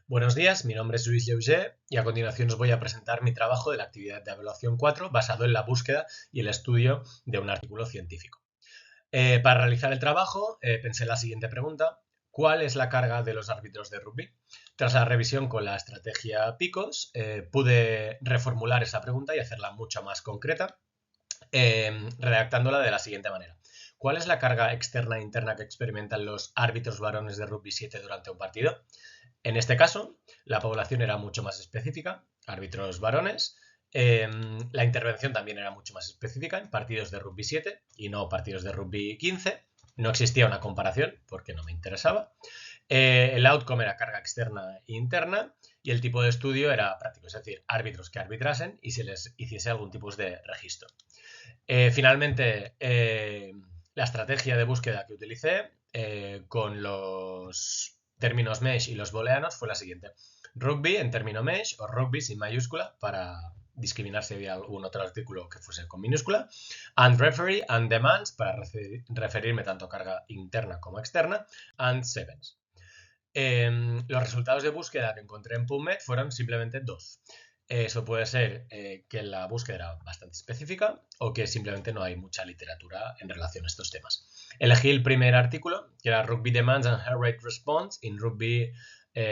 Buenos días, mi nombre es Luis Lleugé y a continuación os voy a presentar mi trabajo de la actividad de evaluación 4 basado en la búsqueda y el estudio de un artículo científico. Para realizar el trabajo pensé en la siguiente pregunta: ¿cuál es la carga de los árbitros de rugby? Tras la revisión con la estrategia PICOS pude reformular esa pregunta y hacerla mucho más concreta, redactándola de la siguiente manera. ¿Cuál es la carga externa e interna que experimentan los árbitros varones de rugby 7 durante un partido? En este caso, la población era mucho más específica, árbitros varones. La intervención también era mucho más específica en partidos de rugby 7 y no partidos de rugby 15. No existía una comparación porque no me interesaba. El outcome era carga externa e interna y el tipo de estudio era práctico, es decir, árbitros que arbitrasen y se les hiciese algún tipo de registro. Finalmente, la estrategia de búsqueda que utilicé con los términos mesh y los booleanos fue la siguiente: rugby en término mesh o rugby sin mayúscula para discriminar si había algún otro artículo que fuese con minúscula, and referee and demands para referirme tanto a carga interna como externa, and sevens. Los resultados de búsqueda que encontré en PubMed fueron simplemente dos. Eso puede ser que la búsqueda era bastante específica o que simplemente no hay mucha literatura en relación a estos temas. Elegí el primer artículo, que era Rugby Demands and Heart Rate Response in Rugby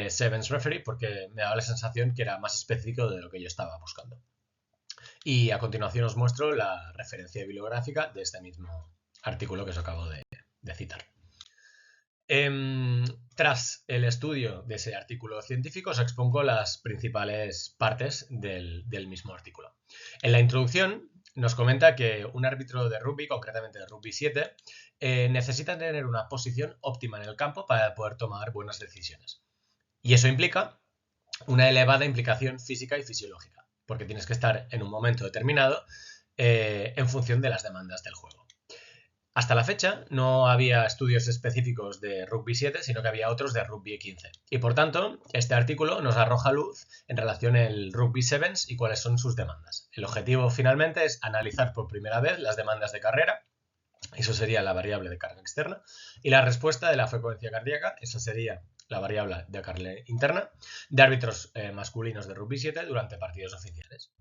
Sevens Referee, porque me daba la sensación que era más específico de lo que yo estaba buscando. Y a continuación os muestro la referencia bibliográfica de este mismo artículo que os acabo de citar. Tras el estudio de ese artículo científico, os expongo las principales partes del mismo artículo. En la introducción nos comenta que un árbitro de rugby, concretamente de rugby 7, necesita tener una posición óptima en el campo para poder tomar buenas decisiones. Y eso implica una elevada implicación física y fisiológica, porque tienes que estar en un momento determinado en función de las demandas del juego. Hasta la fecha no había estudios específicos de rugby 7, sino que había otros de rugby 15. Y por tanto, este artículo nos arroja luz en relación al rugby sevens y cuáles son sus demandas. El objetivo finalmente es analizar por primera vez las demandas de carrera, eso sería la variable de carga externa, y la respuesta de la frecuencia cardíaca, esa sería la variable de carga interna, de árbitros masculinos de rugby 7 durante partidos oficiales.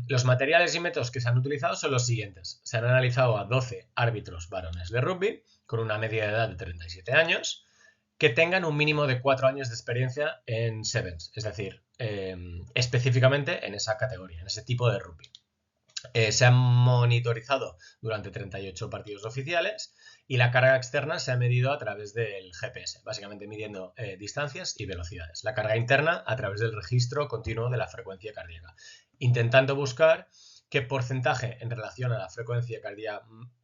Los materiales y métodos que se han utilizado son los siguientes. Se han analizado a 12 árbitros varones de rugby con una media de edad de 37 años que tengan un mínimo de 4 años de experiencia en sevens, es decir, específicamente en esa categoría, en ese tipo de rugby. Se han monitorizado durante 38 partidos oficiales y la carga externa se ha medido a través del GPS, básicamente midiendo distancias y velocidades. La carga interna a través del registro continuo de la frecuencia cardíaca, intentando buscar qué porcentaje en relación a la frecuencia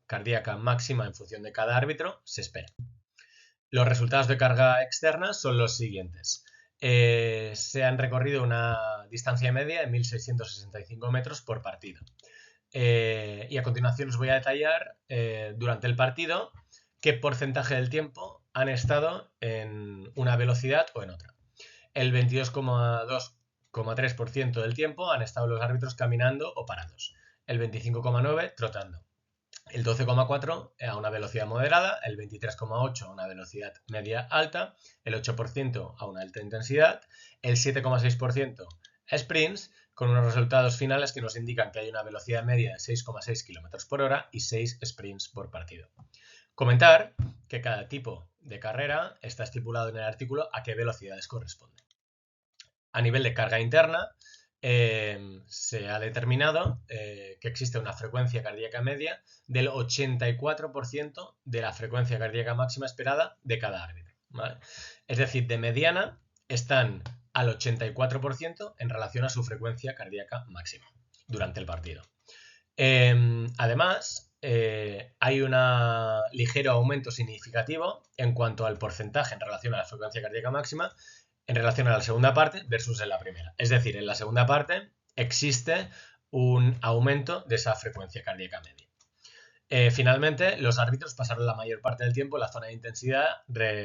cardíaca máxima en función de cada árbitro se espera. Los resultados de carga externa son los siguientes. Se han recorrido una distancia media de 1.665 metros por partido. Y a continuación os voy a detallar durante el partido qué porcentaje del tiempo han estado en una velocidad o en otra. El 22,2,3% del tiempo han estado los árbitros caminando o parados, el 25,9% trotando, el 12,4% a una velocidad moderada, el 23,8% a una velocidad media alta, el 8% a una alta intensidad, el 7,6% a sprints, con unos resultados finales que nos indican que hay una velocidad media de 6,6 km por hora y 6 sprints por partido. Comentar que cada tipo de carrera está estipulado en el artículo a qué velocidades corresponde. A nivel de carga interna, se ha determinado que existe una frecuencia cardíaca media del 84% de la frecuencia cardíaca máxima esperada de cada árbitro, ¿vale? Es decir, de mediana están al 84% en relación a su frecuencia cardíaca máxima durante el partido. Además, hay un ligero aumento significativo en cuanto al porcentaje en relación a la frecuencia cardíaca máxima en relación a la segunda parte versus en la primera. Es decir, en la segunda parte existe un aumento de esa frecuencia cardíaca media. Finalmente, los árbitros pasaron la mayor parte del tiempo en la zona de intensidad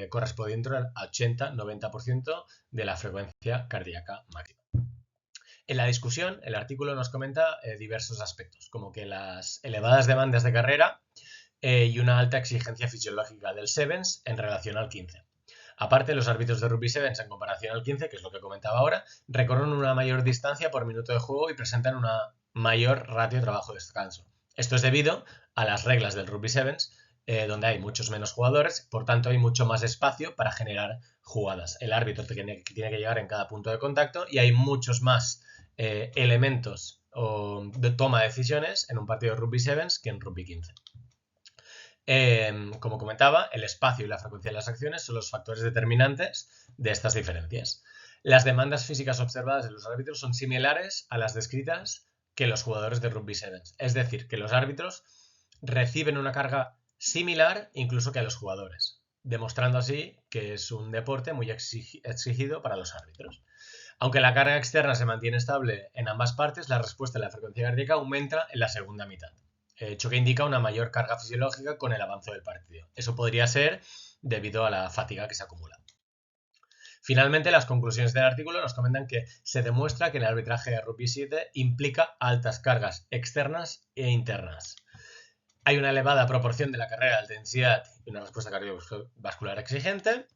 correspondiente al 80-90% de la frecuencia cardíaca máxima. En la discusión, el artículo nos comenta diversos aspectos, como que las elevadas demandas de carrera y una alta exigencia fisiológica del sevens en relación al 15. Aparte, los árbitros de Rugby Sevens, en comparación al 15, que es lo que comentaba ahora, recorren una mayor distancia por minuto de juego y presentan una mayor ratio de trabajo-descanso. Esto es debido a las reglas del Rugby Sevens, donde hay muchos menos jugadores, por tanto hay mucho más espacio para generar jugadas. El árbitro tiene que llegar en cada punto de contacto y hay muchos más elementos de toma de decisiones en un partido de Rugby Sevens que en Rugby 15. Como comentaba, el espacio y la frecuencia de las acciones son los factores determinantes de estas diferencias. Las demandas físicas observadas de los árbitros son similares a las descritas que los jugadores de Rugby Sevens. Es decir, que los árbitros reciben una carga similar incluso que a los jugadores, demostrando así que es un deporte muy exigido para los árbitros. Aunque la carga externa se mantiene estable en ambas partes, la respuesta de la frecuencia cardíaca aumenta en la segunda mitad, hecho que indica una mayor carga fisiológica con el avance del partido. Eso podría ser debido a la fatiga que se acumula. Finalmente, las conclusiones del artículo nos comentan que se demuestra que el arbitraje de Rugby 7 implica altas cargas externas e internas. Hay una elevada proporción de la carrera de alta densidad y una respuesta cardiovascular exigente.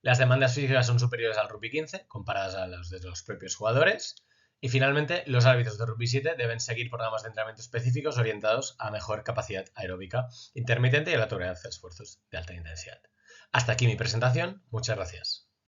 Las demandas físicas son superiores al Rugby 15, comparadas a las de los propios jugadores. Y finalmente, los árbitros de Rugby 7 deben seguir programas de entrenamiento específicos orientados a mejor capacidad aeróbica intermitente y a la tolerancia a esfuerzos de alta intensidad. Hasta aquí mi presentación. Muchas gracias.